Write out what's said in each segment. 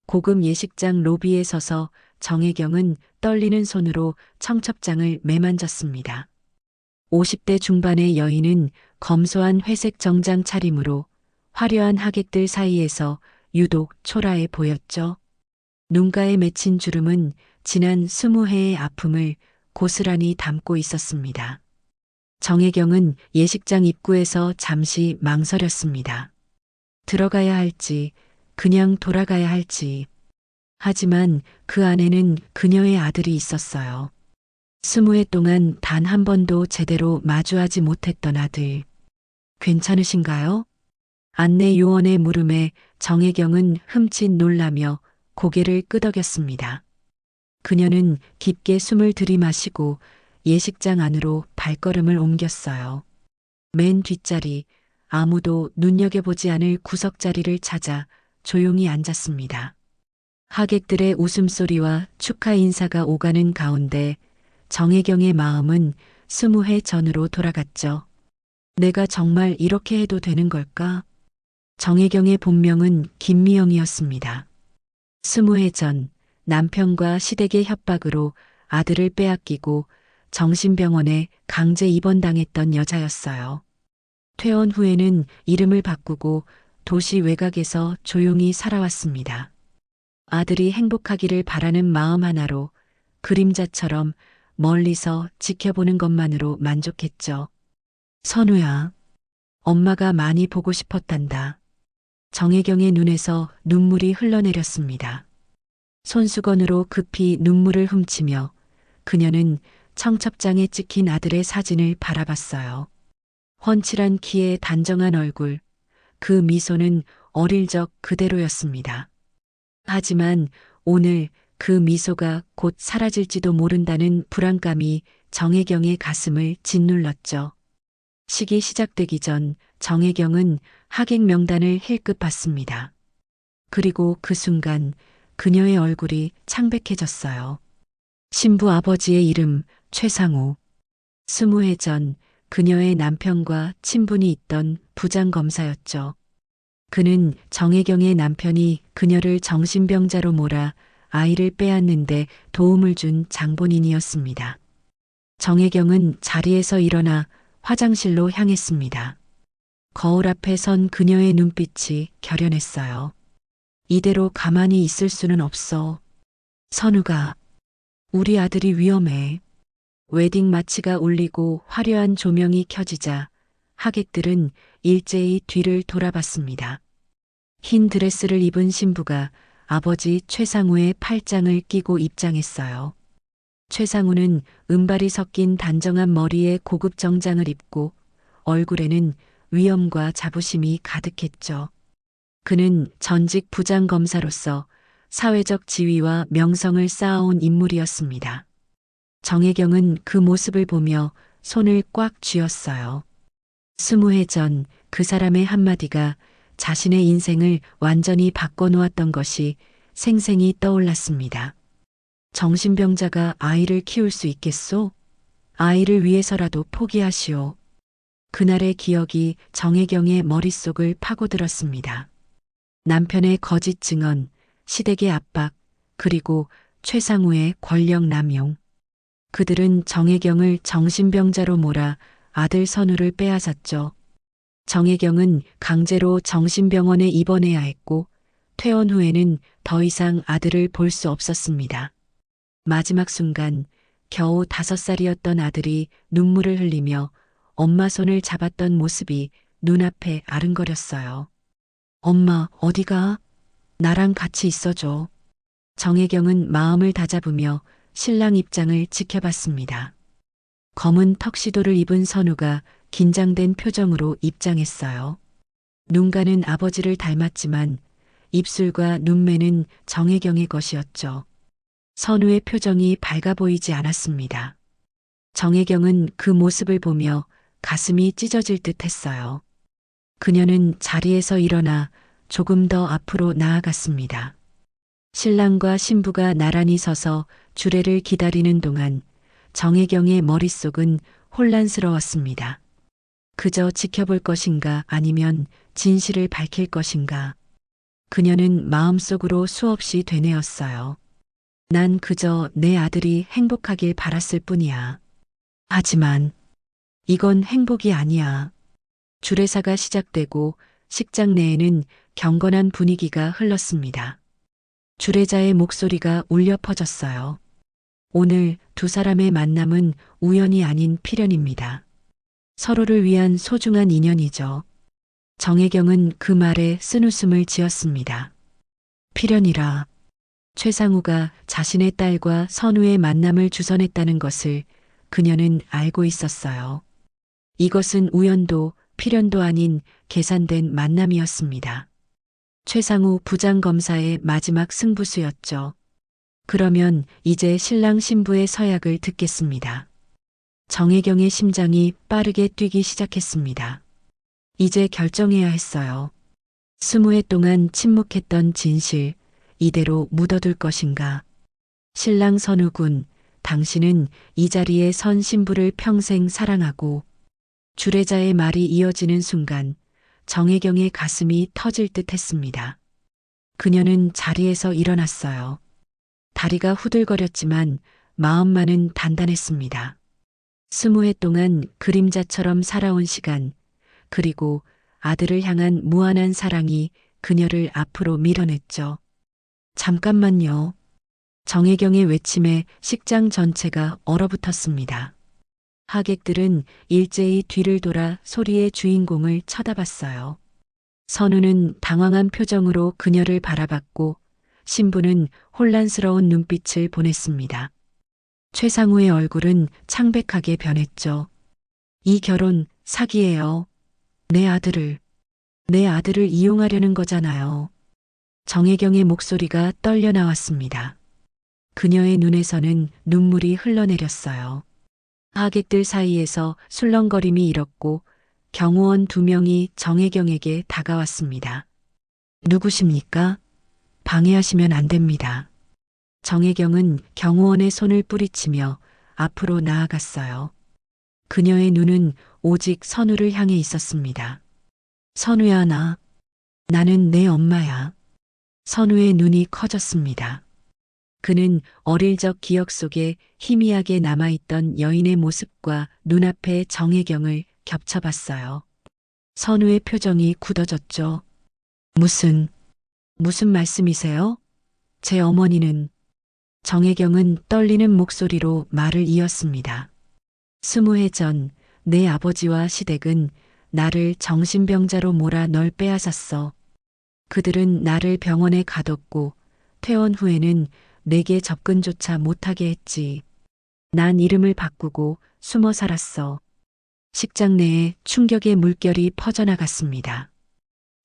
고급 예식장 로비에 서서 정혜경은 떨리는 손으로 청첩장을 매만졌습니다. 50대 중반의 여인은 검소한 회색 정장 차림으로 화려한 하객들 사이에서 유독 초라해 보였죠. 눈가에 맺힌 주름은 지난 20해의 아픔을 고스란히 담고 있었습니다. 정혜경은 예식장 입구에서 잠시 망설였습니다. 들어가야 할지, 그냥 돌아가야 할지. 하지만 그 안에는 그녀의 아들이 있었어요. 20해 동안 단 한 번도 제대로 마주하지 못했던 아들. 괜찮으신가요? 안내 요원의 물음에 정혜경은 흠칫 놀라며 고개를 끄덕였습니다. 그녀는 깊게 숨을 들이마시고 예식장 안으로 발걸음을 옮겼어요. 맨 뒷자리, 아무도 눈여겨보지 않을 구석자리를 찾아 조용히 앉았습니다. 하객들의 웃음소리와 축하 인사가 오가는 가운데 정혜경의 마음은 20해 전으로 돌아갔죠. 내가 정말 이렇게 해도 되는 걸까? 정혜경의 본명은 김미영이었습니다. 20해 전 남편과 시댁의 협박으로 아들을 빼앗기고 정신병원에 강제 입원당했던 여자였어요. 퇴원 후에는 이름을 바꾸고 도시 외곽에서 조용히 살아왔습니다. 아들이 행복하기를 바라는 마음 하나로 그림자처럼 멀리서 지켜보는 것만으로 만족했죠. 선우야, 엄마가 많이 보고 싶었단다. 정혜경의 눈에서 눈물이 흘러내렸습니다. 손수건으로 급히 눈물을 훔치며 그녀는 청첩장에 찍힌 아들의 사진을 바라봤어요. 훤칠한 키에 단정한 얼굴, 그 미소는 어릴 적 그대로였습니다. 하지만 오늘 그 미소가 곧 사라질지도 모른다는 불안감이 정혜경의 가슴을 짓눌렀죠. 식이 시작되기 전 정혜경은 하객 명단을 힐끗 봤습니다. 그리고 그 순간 그녀의 얼굴이 창백해졌어요. 신부 아버지의 이름 최상우. 20해 전 그녀의 남편과 친분이 있던 부장검사였죠. 그는 정혜경의 남편이 그녀를 정신병자로 몰아 아이를 빼앗는데 도움을 준 장본인이었습니다. 정혜경은 자리에서 일어나 화장실로 향했습니다. 거울 앞에 선 그녀의 눈빛이 결연했어요. 이대로 가만히 있을 수는 없어. 선우가, 우리 아들이 위험해. 웨딩 마치가 울리고 화려한 조명이 켜지자 하객들은 일제히 뒤를 돌아봤습니다. 흰 드레스를 입은 신부가 아버지 최상우의 팔짱을 끼고 입장했어요. 최상우는 은발이 섞인 단정한 머리에 고급 정장을 입고 얼굴에는 위엄과 자부심이 가득했죠. 그는 전직 부장검사로서 사회적 지위와 명성을 쌓아온 인물이었습니다. 정혜경은 그 모습을 보며 손을 꽉 쥐었어요. 20해 전 그 사람의 한마디가 자신의 인생을 완전히 바꿔놓았던 것이 생생히 떠올랐습니다. 정신병자가 아이를 키울 수 있겠소? 아이를 위해서라도 포기하시오. 그날의 기억이 정혜경의 머릿속을 파고들었습니다. 남편의 거짓 증언, 시댁의 압박, 그리고 최상우의 권력 남용. 그들은 정혜경을 정신병자로 몰아 아들 선우를 빼앗았죠. 정혜경은 강제로 정신병원에 입원해야 했고 퇴원 후에는 더 이상 아들을 볼 수 없었습니다. 마지막 순간 겨우 5살이었던 아들이 눈물을 흘리며 엄마 손을 잡았던 모습이 눈앞에 아른거렸어요. 엄마, 어디가? 나랑 같이 있어줘. 정혜경은 마음을 다잡으며 신랑 입장을 지켜봤습니다. 검은 턱시도를 입은 선우가 긴장된 표정으로 입장했어요. 눈가는 아버지를 닮았지만 입술과 눈매는 정혜경의 것이었죠. 선우의 표정이 밝아 보이지 않았습니다. 정혜경은 그 모습을 보며 가슴이 찢어질 듯 했어요. 그녀는 자리에서 일어나 조금 더 앞으로 나아갔습니다. 신랑과 신부가 나란히 서서 주례를 기다리는 동안 정혜경의 머릿속은 혼란스러웠습니다. 그저 지켜볼 것인가 아니면 진실을 밝힐 것인가. 그녀는 마음속으로 수없이 되뇌었어요. 난 그저 내 아들이 행복하길 바랐을 뿐이야. 하지만 이건 행복이 아니야. 주례사가 시작되고 식장 내에는 경건한 분위기가 흘렀습니다. 주례자의 목소리가 울려 퍼졌어요. 오늘 두 사람의 만남은 우연이 아닌 필연입니다. 서로를 위한 소중한 인연이죠. 정혜경은 그 말에 쓴웃음을 지었습니다. 필연이라. 최상우가 자신의 딸과 선우의 만남을 주선했다는 것을 그녀는 알고 있었어요. 이것은 우연도 필연도 아닌 계산된 만남이었습니다. 최상우 부장검사의 마지막 승부수였죠. 그러면 이제 신랑 신부의 서약을 듣겠습니다. 정혜경의 심장이 빠르게 뛰기 시작했습니다. 이제 결정해야 했어요. 20해 동안 침묵했던 진실, 이대로 묻어둘 것인가. 신랑 선우군, 당신은 이 자리에 선 신부를 평생 사랑하고. 주례자의 말이 이어지는 순간 정혜경의 가슴이 터질 듯 했습니다. 그녀는 자리에서 일어났어요. 다리가 후들거렸지만 마음만은 단단했습니다. 20해 동안 그림자처럼 살아온 시간, 그리고 아들을 향한 무한한 사랑이 그녀를 앞으로 밀어냈죠. 잠깐만요. 정혜경의 외침에 식장 전체가 얼어붙었습니다. 하객들은 일제히 뒤를 돌아 소리의 주인공을 쳐다봤어요. 선우는 당황한 표정으로 그녀를 바라봤고 신부는 혼란스러운 눈빛을 보냈습니다. 최상우의 얼굴은 창백하게 변했죠. 이 결혼 사기예요. 내 아들을 이용하려는 거잖아요. 정혜경의 목소리가 떨려 나왔습니다. 그녀의 눈에서는 눈물이 흘러내렸어요. 하객들 사이에서 술렁거림이 일었고 경호원 2명이 정혜경에게 다가왔습니다. 누구십니까? 방해하시면 안 됩니다. 정혜경은 경호원의 손을 뿌리치며 앞으로 나아갔어요. 그녀의 눈은 오직 선우를 향해 있었습니다. 선우야, 나는 내 엄마야. 선우의 눈이 커졌습니다. 그는 어릴 적 기억 속에 희미하게 남아있던 여인의 모습과 눈앞의 정혜경을 겹쳐봤어요. 선우의 표정이 굳어졌죠. 무슨 말씀이세요? 제 어머니는. 정혜경은 떨리는 목소리로 말을 이었습니다. 20해 전 내 아버지와 시댁은 나를 정신병자로 몰아 널 빼앗았어. 그들은 나를 병원에 가뒀고 퇴원 후에는 내게 접근조차 못하게 했지. 난 이름을 바꾸고 숨어 살았어. 식장 내에 충격의 물결이 퍼져나갔습니다.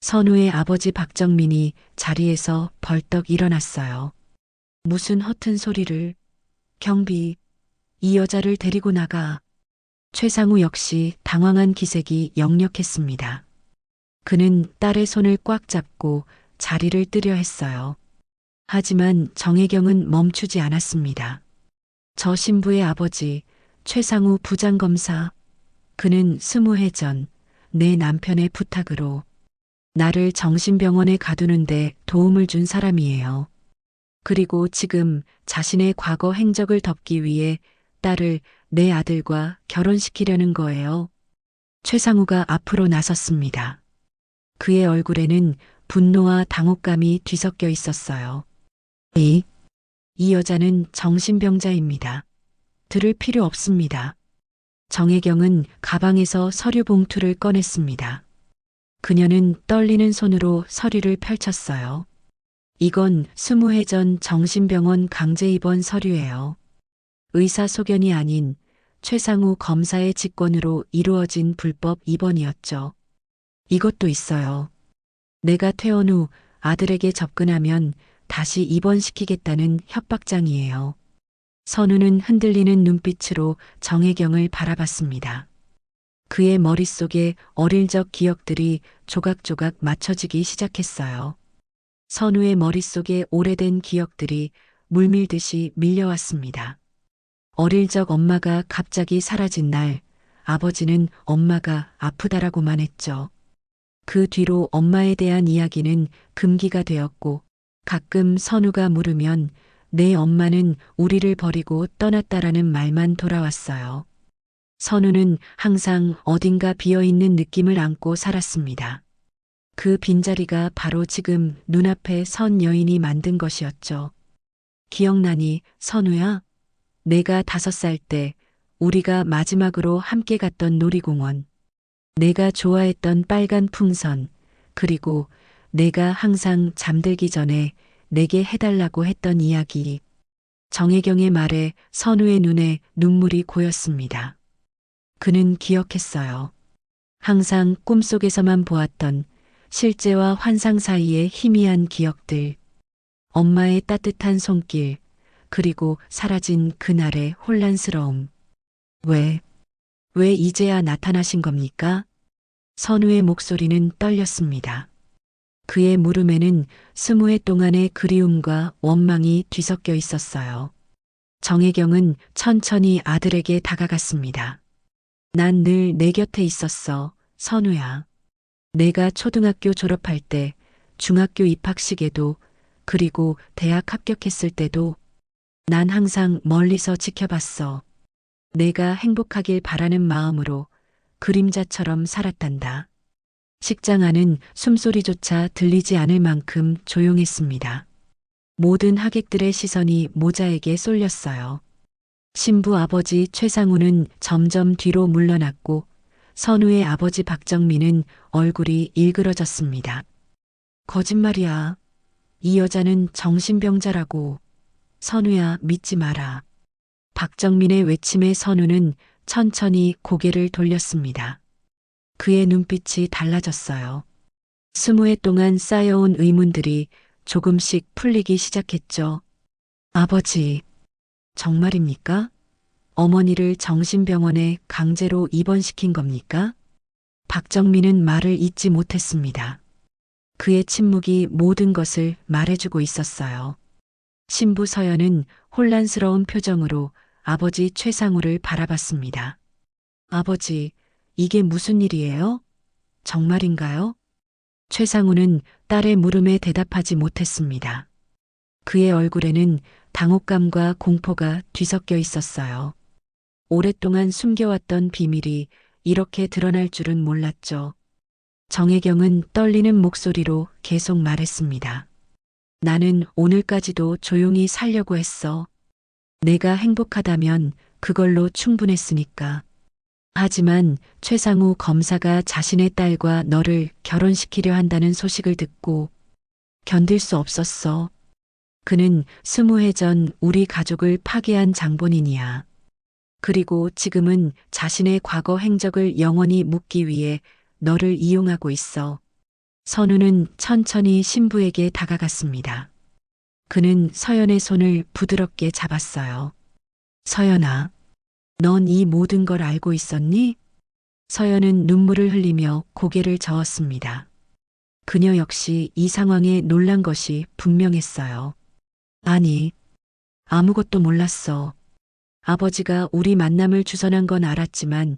선우의 아버지 박정민이 자리에서 벌떡 일어났어요. 무슨 허튼 소리를. 경비, 이 여자를 데리고 나가. 최상우 역시 당황한 기색이 역력했습니다. 그는 딸의 손을 꽉 잡고 자리를 뜨려 했어요. 하지만 정혜경은 멈추지 않았습니다. 저 신부의 아버지, 최상우 부장검사, 그는 20해 전 내 남편의 부탁으로 나를 정신병원에 가두는데 도움을 준 사람이에요. 그리고 지금 자신의 과거 행적을 덮기 위해 딸을 내 아들과 결혼시키려는 거예요. 최상우가 앞으로 나섰습니다. 그의 얼굴에는 분노와 당혹감이 뒤섞여 있었어요. 이 여자는 정신병자입니다. 들을 필요 없습니다. 정혜경은 가방에서 서류 봉투를 꺼냈습니다. 그녀는 떨리는 손으로 서류를 펼쳤어요. 이건 20해 전 정신병원 강제 입원 서류예요. 의사 소견이 아닌 최상우 검사의 직권으로 이루어진 불법 입원이었죠. 이것도 있어요. 내가 퇴원 후 아들에게 접근하면 다시 입원시키겠다는 협박장이에요. 선우는 흔들리는 눈빛으로 정혜경을 바라봤습니다. 그의 머릿속에 어릴 적 기억들이 조각조각 맞춰지기 시작했어요. 선우의 머릿속에 오래된 기억들이 물밀듯이 밀려왔습니다. 어릴 적 엄마가 갑자기 사라진 날, 아버지는 엄마가 아프다라고만 했죠. 그 뒤로 엄마에 대한 이야기는 금기가 되었고 가끔 선우가 물으면 내 엄마는 우리를 버리고 떠났다라는 말만 돌아왔어요. 선우는 항상 어딘가 비어있는 느낌을 안고 살았습니다. 그 빈자리가 바로 지금 눈앞에 선 여인이 만든 것이었죠. 기억나니, 선우야? 내가 5살 때 우리가 마지막으로 함께 갔던 놀이공원. 내가 좋아했던 빨간 풍선, 그리고 내가 항상 잠들기 전에 내게 해달라고 했던 이야기. 정혜경의 말에 선우의 눈에 눈물이 고였습니다. 그는 기억했어요. 항상 꿈속에서만 보았던 실제와 환상 사이의 희미한 기억들. 엄마의 따뜻한 손길, 그리고 사라진 그날의 혼란스러움. 왜 이제야 나타나신 겁니까? 선우의 목소리는 떨렸습니다. 그의 물음에는 20해 동안의 그리움과 원망이 뒤섞여 있었어요. 정혜경은 천천히 아들에게 다가갔습니다. 난 늘 내 곁에 있었어, 선우야. 내가 초등학교 졸업할 때, 중학교 입학식에도, 그리고 대학 합격했을 때도 난 항상 멀리서 지켜봤어. 내가 행복하길 바라는 마음으로 그림자처럼 살았단다. 식장 안은 숨소리조차 들리지 않을 만큼 조용했습니다. 모든 하객들의 시선이 모자에게 쏠렸어요. 신부 아버지 최상우는 점점 뒤로 물러났고 선우의 아버지 박정민은 얼굴이 일그러졌습니다. 거짓말이야. 이 여자는 정신병자라고. 선우야, 믿지 마라. 박정민의 외침에 선우는 천천히 고개를 돌렸습니다. 그의 눈빛이 달라졌어요. 20해 동안 쌓여온 의문들이 조금씩 풀리기 시작했죠. 아버지, 정말입니까? 어머니를 정신병원에 강제로 입원시킨 겁니까? 박정민은 말을 잇지 못했습니다. 그의 침묵이 모든 것을 말해주고 있었어요. 신부 서연은 혼란스러운 표정으로 아버지 최상우를 바라봤습니다. 아버지, 이게 무슨 일이에요? 정말인가요? 최상우는 딸의 물음에 대답하지 못했습니다. 그의 얼굴에는 당혹감과 공포가 뒤섞여 있었어요. 오랫동안 숨겨왔던 비밀이 이렇게 드러날 줄은 몰랐죠. 정혜경은 떨리는 목소리로 계속 말했습니다. 나는 오늘까지도 조용히 살려고 했어. 내가 행복하다면 그걸로 충분했으니까. 하지만 최상우 검사가 자신의 딸과 너를 결혼시키려 한다는 소식을 듣고 견딜 수 없었어. 그는 20해 전 우리 가족을 파괴한 장본인이야. 그리고 지금은 자신의 과거 행적을 영원히 묻기 위해 너를 이용하고 있어. 선우는 천천히 신부에게 다가갔습니다. 그는 서연의 손을 부드럽게 잡았어요. 서연아, 넌 이 모든 걸 알고 있었니? 서연은 눈물을 흘리며 고개를 저었습니다. 그녀 역시 이 상황에 놀란 것이 분명했어요. 아니, 아무것도 몰랐어. 아버지가 우리 만남을 주선한 건 알았지만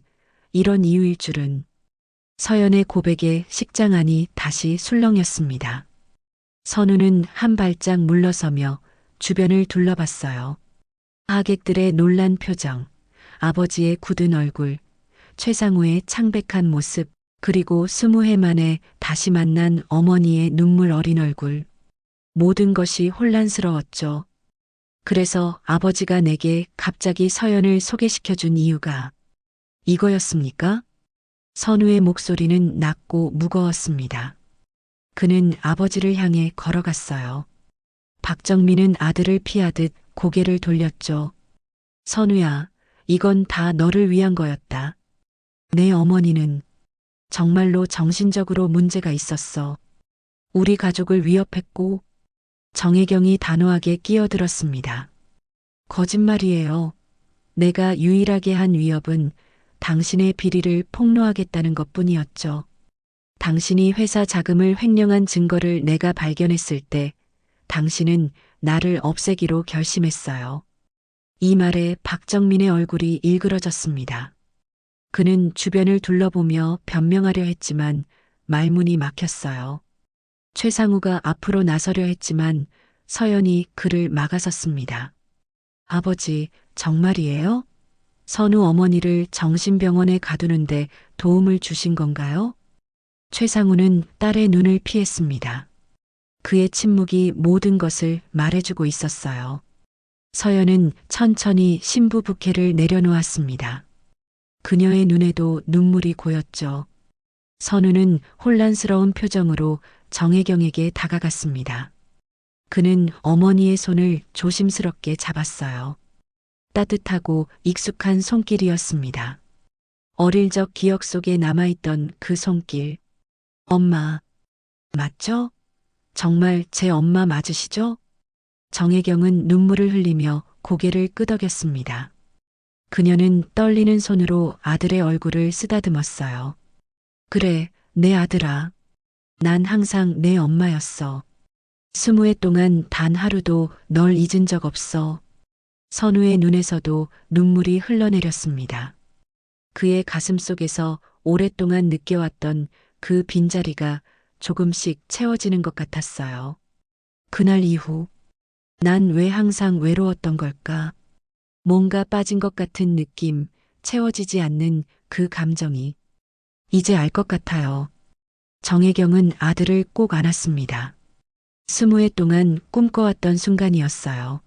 이런 이유일 줄은. 서연의 고백에 식장 안이 다시 술렁였습니다. 선우는 한 발짝 물러서며 주변을 둘러봤어요. 하객들의 놀란 표정, 아버지의 굳은 얼굴, 최상우의 창백한 모습, 그리고 20해 만에 다시 만난 어머니의 눈물 어린 얼굴. 모든 것이 혼란스러웠죠. 그래서 아버지가 내게 갑자기 서연을 소개시켜준 이유가 이거였습니까? 선우의 목소리는 낮고 무거웠습니다. 그는 아버지를 향해 걸어갔어요. 박정민은 아들을 피하듯 고개를 돌렸죠. 선우야, 이건 다 너를 위한 거였다. 내 어머니는 정말로 정신적으로 문제가 있었어. 우리 가족을 위협했고, 정혜경이 단호하게 끼어들었습니다. 거짓말이에요. 내가 유일하게 한 위협은 당신의 비리를 폭로하겠다는 것뿐이었죠. 당신이 회사 자금을 횡령한 증거를 내가 발견했을 때 당신은 나를 없애기로 결심했어요. 이 말에 박정민의 얼굴이 일그러졌습니다. 그는 주변을 둘러보며 변명하려 했지만 말문이 막혔어요. 최상우가 앞으로 나서려 했지만 서연이 그를 막아섰습니다. 아버지, 정말이에요? 선우 어머니를 정신병원에 가두는데 도움을 주신 건가요? 최상우는 딸의 눈을 피했습니다. 그의 침묵이 모든 것을 말해주고 있었어요. 서연은 천천히 신부 부케를 내려놓았습니다. 그녀의 눈에도 눈물이 고였죠. 선우는 혼란스러운 표정으로 정혜경에게 다가갔습니다. 그는 어머니의 손을 조심스럽게 잡았어요. 따뜻하고 익숙한 손길이었습니다. 어릴 적 기억 속에 남아있던 그 손길. 엄마, 맞죠? 정말 제 엄마 맞으시죠? 정혜경은 눈물을 흘리며 고개를 끄덕였습니다. 그녀는 떨리는 손으로 아들의 얼굴을 쓰다듬었어요. 그래, 내 아들아. 난 항상 내 엄마였어. 20해 동안 단 하루도 널 잊은 적 없어. 선우의 눈에서도 눈물이 흘러내렸습니다. 그의 가슴 속에서 오랫동안 느껴왔던 그 빈자리가 조금씩 채워지는 것 같았어요. 그날 이후, 난 왜 항상 외로웠던 걸까? 뭔가 빠진 것 같은 느낌, 채워지지 않는 그 감정이. 이제 알 것 같아요. 정혜경은 아들을 꼭 안았습니다. 20해 동안 꿈꿔왔던 순간이었어요.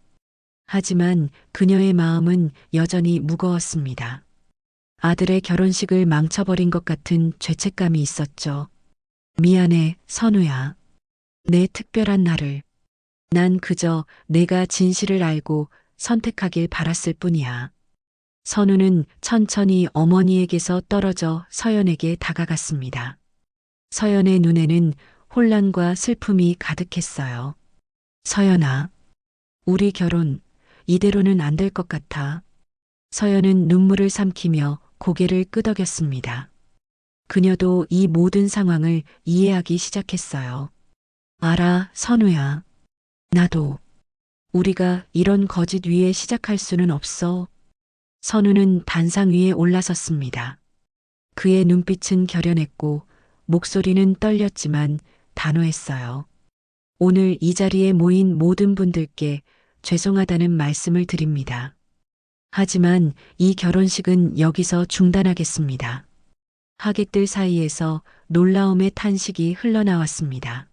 하지만 그녀의 마음은 여전히 무거웠습니다. 아들의 결혼식을 망쳐버린 것 같은 죄책감이 있었죠. 미안해, 선우야. 내 특별한 날을. 난 그저 내가 진실을 알고 선택하길 바랐을 뿐이야. 선우는 천천히 어머니에게서 떨어져 서연에게 다가갔습니다. 서연의 눈에는 혼란과 슬픔이 가득했어요. 서연아, 우리 결혼 이대로는 안 될 것 같아. 서연은 눈물을 삼키며 고개를 끄덕였습니다. 그녀도 이 모든 상황을 이해하기 시작했어요. 알아, 선우야. 나도. 우리가 이런 거짓 위에 시작할 수는 없어. 선우는 단상 위에 올라섰습니다. 그의 눈빛은 결연했고 목소리는 떨렸지만 단호했어요. 오늘 이 자리에 모인 모든 분들께 죄송하다는 말씀을 드립니다. 하지만 이 결혼식은 여기서 중단하겠습니다. 하객들 사이에서 놀라움의 탄식이 흘러나왔습니다.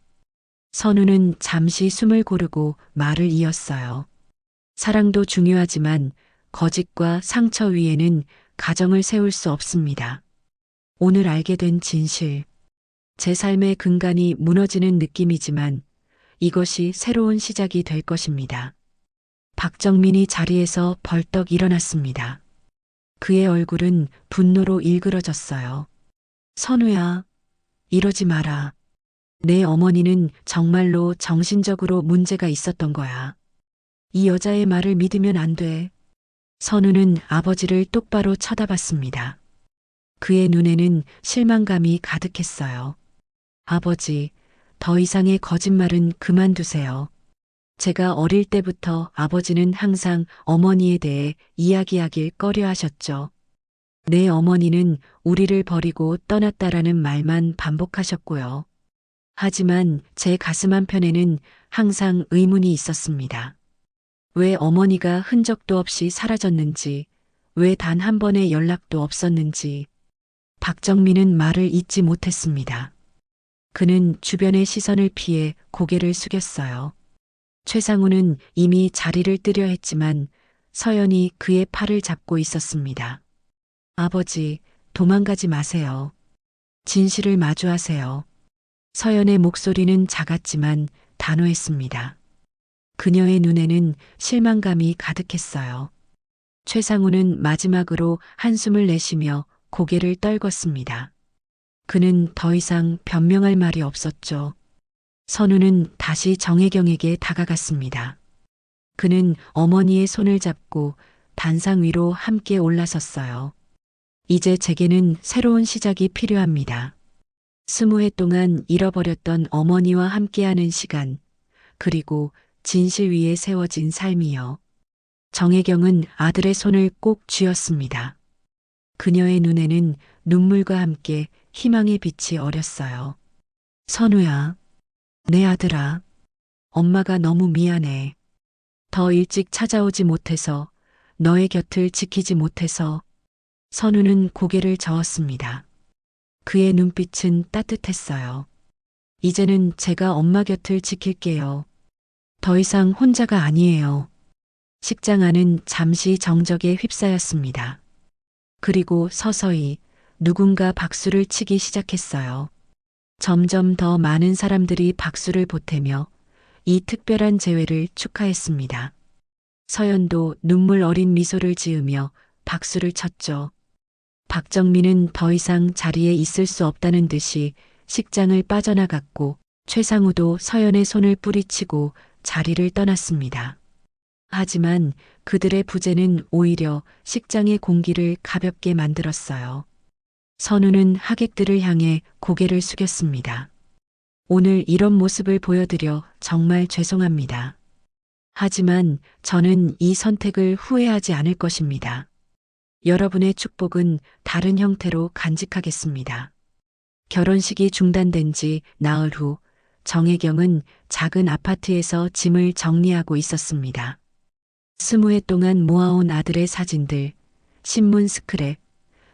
선우는 잠시 숨을 고르고 말을 이었어요. 사랑도 중요하지만 거짓과 상처 위에는 가정을 세울 수 없습니다. 오늘 알게 된 진실. 제 삶의 근간이 무너지는 느낌이지만 이것이 새로운 시작이 될 것입니다. 박정민이 자리에서 벌떡 일어났습니다. 그의 얼굴은 분노로 일그러졌어요. 선우야, 이러지 마라. 내 어머니는 정말로 정신적으로 문제가 있었던 거야. 이 여자의 말을 믿으면 안 돼. 선우는 아버지를 똑바로 쳐다봤습니다. 그의 눈에는 실망감이 가득했어요. 아버지, 더 이상의 거짓말은 그만두세요. 제가 어릴 때부터 아버지는 항상 어머니에 대해 이야기하길 꺼려 하셨죠. 내 어머니는 우리를 버리고 떠났다라는 말만 반복하셨고요. 하지만 제 가슴 한편에는 항상 의문이 있었습니다. 왜 어머니가 흔적도 없이 사라졌는지, 왜 단 한 번의 연락도 없었는지. 박정민은 말을 잇지 못했습니다. 그는 주변의 시선을 피해 고개를 숙였어요. 최상우는 이미 자리를 뜨려 했지만 서연이 그의 팔을 잡고 있었습니다. 아버지, 도망가지 마세요. 진실을 마주하세요. 서연의 목소리는 작았지만 단호했습니다. 그녀의 눈에는 실망감이 가득했어요. 최상우는 마지막으로 한숨을 내쉬며 고개를 떨궜습니다. 그는 더 이상 변명할 말이 없었죠. 선우는 다시 정혜경에게 다가갔습니다. 그는 어머니의 손을 잡고 단상 위로 함께 올라섰어요. 이제 제게는 새로운 시작이 필요합니다. 20해 동안 잃어버렸던 어머니와 함께하는 시간, 그리고 진실 위에 세워진 삶이요. 정혜경은 아들의 손을 꼭 쥐었습니다. 그녀의 눈에는 눈물과 함께 희망의 빛이 어렸어요. 선우야, 내 아들아, 엄마가 너무 미안해. 더 일찍 찾아오지 못해서, 너의 곁을 지키지 못해서. 선우는 고개를 저었습니다. 그의 눈빛은 따뜻했어요. 이제는 제가 엄마 곁을 지킬게요. 더 이상 혼자가 아니에요. 식장 안은 잠시 정적에 휩싸였습니다. 그리고 서서히 누군가 박수를 치기 시작했어요. 점점 더 많은 사람들이 박수를 보태며 이 특별한 재회를 축하했습니다. 서연도 눈물 어린 미소를 지으며 박수를 쳤죠. 박정민은 더 이상 자리에 있을 수 없다는 듯이 식장을 빠져나갔고 최상우도 서연의 손을 뿌리치고 자리를 떠났습니다. 하지만 그들의 부재는 오히려 식장의 공기를 가볍게 만들었어요. 선우는 하객들을 향해 고개를 숙였습니다. 오늘 이런 모습을 보여드려 정말 죄송합니다. 하지만 저는 이 선택을 후회하지 않을 것입니다. 여러분의 축복은 다른 형태로 간직하겠습니다. 결혼식이 중단된 지 나흘 후 정혜경은 작은 아파트에서 짐을 정리하고 있었습니다. 20해 동안 모아온 아들의 사진들, 신문 스크랩,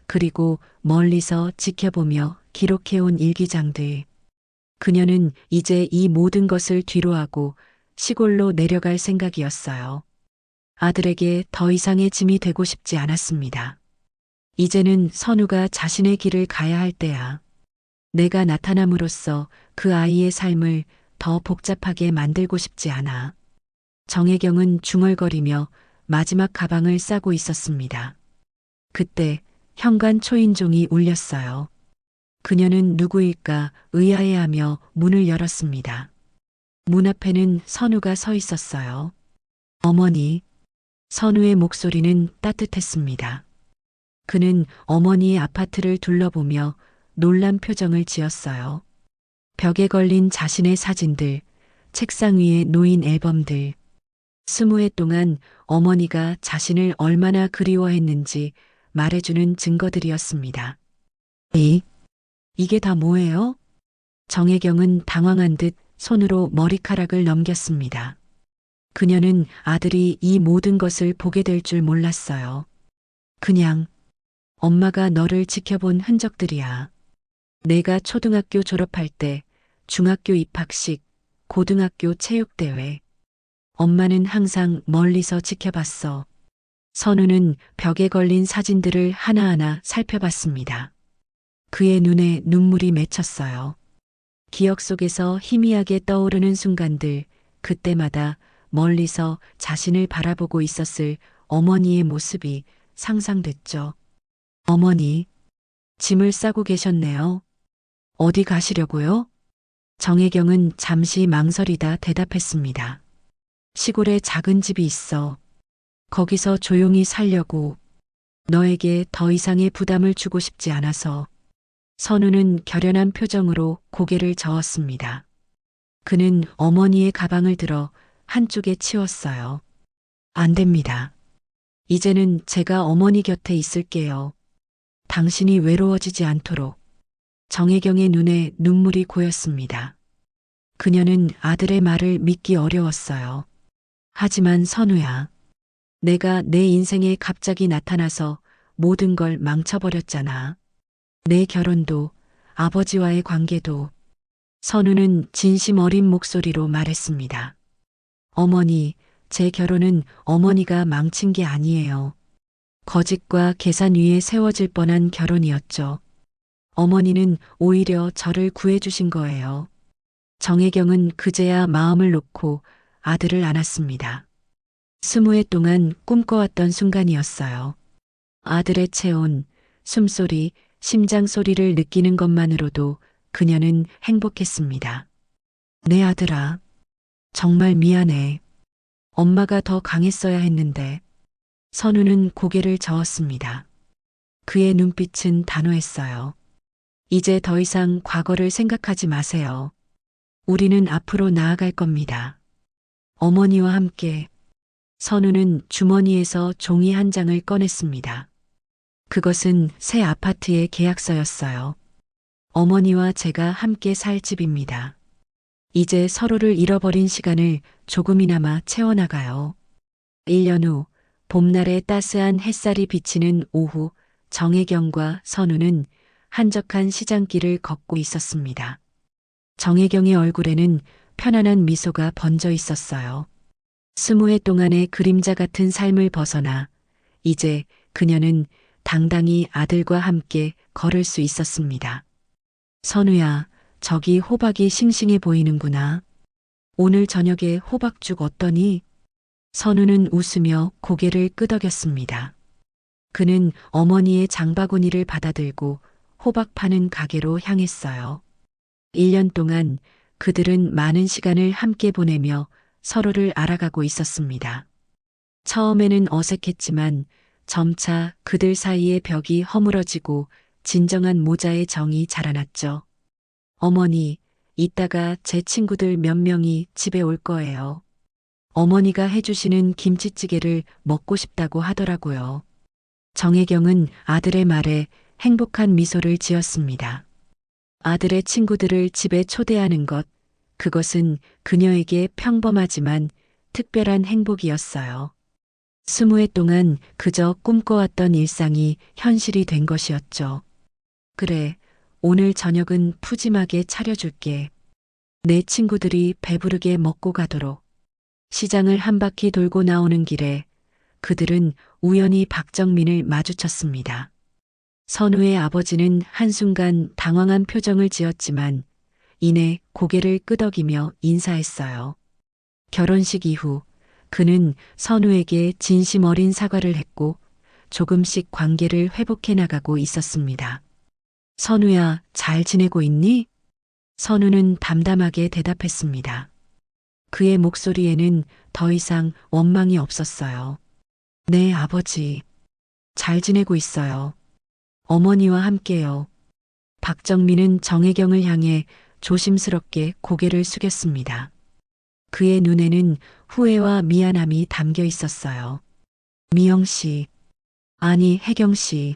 그리고 멀리서 지켜보며 기록해온 일기장들. 그녀는 이제 이 모든 것을 뒤로하고 시골로 내려갈 생각이었어요. 아들에게 더 이상의 짐이 되고 싶지 않았습니다. 이제는 선우가 자신의 길을 가야 할 때야. 내가 나타남으로써 그 아이의 삶을 더 복잡하게 만들고 싶지 않아. 정혜경은 중얼거리며 마지막 가방을 싸고 있었습니다. 그때 현관 초인종이 울렸어요. 그녀는 누구일까 의아해하며 문을 열었습니다. 문 앞에는 선우가 서 있었어요. 어머니. 선우의 목소리는 따뜻했습니다. 그는 어머니의 아파트를 둘러보며 놀란 표정을 지었어요. 벽에 걸린 자신의 사진들, 책상 위에 놓인 앨범들. 20해 동안 어머니가 자신을 얼마나 그리워했는지 말해주는 증거들이었습니다. 이게 다 뭐예요? 정혜경은 당황한 듯 손으로 머리카락을 넘겼습니다. 그녀는 아들이 이 모든 것을 보게 될 줄 몰랐어요. 그냥 엄마가 너를 지켜본 흔적들이야. 내가 초등학교 졸업할 때, 중학교 입학식, 고등학교 체육대회. 엄마는 항상 멀리서 지켜봤어. 선우는 벽에 걸린 사진들을 하나하나 살펴봤습니다. 그의 눈에 눈물이 맺혔어요. 기억 속에서 희미하게 떠오르는 순간들, 그때마다 멀리서 자신을 바라보고 있었을 어머니의 모습이 상상됐죠. 어머니, 짐을 싸고 계셨네요. 어디 가시려고요? 정혜경은 잠시 망설이다 대답했습니다. 시골에 작은 집이 있어. 거기서 조용히 살려고. 너에게 더 이상의 부담을 주고 싶지 않아서. 선우는 결연한 표정으로 고개를 저었습니다. 그는 어머니의 가방을 들어 한쪽에 치웠어요. 안 됩니다. 이제는 제가 어머니 곁에 있을게요. 당신이 외로워지지 않도록. 정혜경의 눈에 눈물이 고였습니다. 그녀는 아들의 말을 믿기 어려웠어요. 하지만 선우야, 내가 내 인생에 갑자기 나타나서 모든 걸 망쳐버렸잖아. 내 결혼도, 아버지와의 관계도. 선우는 진심 어린 목소리로 말했습니다. 어머니, 제 결혼은 어머니가 망친 게 아니에요. 거짓과 계산 위에 세워질 뻔한 결혼이었죠. 어머니는 오히려 저를 구해주신 거예요. 정혜경은 그제야 마음을 놓고 아들을 안았습니다. 20해 동안 꿈꿔왔던 순간이었어요. 아들의 체온, 숨소리, 심장 소리를 느끼는 것만으로도 그녀는 행복했습니다. 내 아들아, 정말 미안해. 엄마가 더 강했어야 했는데. 선우는 고개를 저었습니다. 그의 눈빛은 단호했어요. 이제 더 이상 과거를 생각하지 마세요. 우리는 앞으로 나아갈 겁니다. 어머니와 함께. 선우는 주머니에서 종이 한 장을 꺼냈습니다. 그것은 새 아파트의 계약서였어요. 어머니와 제가 함께 살 집입니다. 이제 서로를 잃어버린 시간을 조금이나마 채워나가요. 1년 후, 봄날의 따스한 햇살이 비치는 오후, 정혜경과 선우는 한적한 시장길을 걷고 있었습니다. 정혜경의 얼굴에는 편안한 미소가 번져 있었어요. 20해 동안의 그림자 같은 삶을 벗어나 이제 그녀는 당당히 아들과 함께 걸을 수 있었습니다. 선우야, 저기 호박이 싱싱해 보이는구나. 오늘 저녁에 호박죽 어떠니? 선우는 웃으며 고개를 끄덕였습니다. 그는 어머니의 장바구니를 받아들고 호박 파는 가게로 향했어요. 1년 동안 그들은 많은 시간을 함께 보내며 서로를 알아가고 있었습니다. 처음에는 어색했지만 점차 그들 사이의 벽이 허물어지고 진정한 모자의 정이 자라났죠. 어머니, 이따가 제 친구들 몇 명이 집에 올 거예요. 어머니가 해주시는 김치찌개를 먹고 싶다고 하더라고요. 정혜경은 아들의 말에 행복한 미소를 지었습니다. 아들의 친구들을 집에 초대하는 것, 그것은 그녀에게 평범하지만 특별한 행복이었어요. 20해 동안 그저 꿈꿔왔던 일상이 현실이 된 것이었죠. 그래, 오늘 저녁은 푸짐하게 차려줄게. 내 친구들이 배부르게 먹고 가도록. 시장을 한 바퀴 돌고 나오는 길에 그들은 우연히 박정민을 마주쳤습니다. 선우의 아버지는 한순간 당황한 표정을 지었지만 이내 고개를 끄덕이며 인사했어요. 결혼식 이후 그는 선우에게 진심 어린 사과를 했고 조금씩 관계를 회복해 나가고 있었습니다. 선우야, 잘 지내고 있니? 선우는 담담하게 대답했습니다. 그의 목소리에는 더 이상 원망이 없었어요. 네, 아버지. 잘 지내고 있어요. 어머니와 함께요. 박정민은 정혜경을 향해 조심스럽게 고개를 숙였습니다. 그의 눈에는 후회와 미안함이 담겨 있었어요. 미영 씨, 아니 혜경 씨,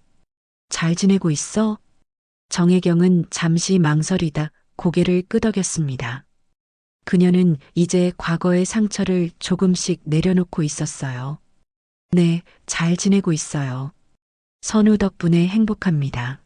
잘 지내고 있어? 정혜경은 잠시 망설이다 고개를 끄덕였습니다. 그녀는 이제 과거의 상처를 조금씩 내려놓고 있었어요. 네, 잘 지내고 있어요. 선우 덕분에 행복합니다.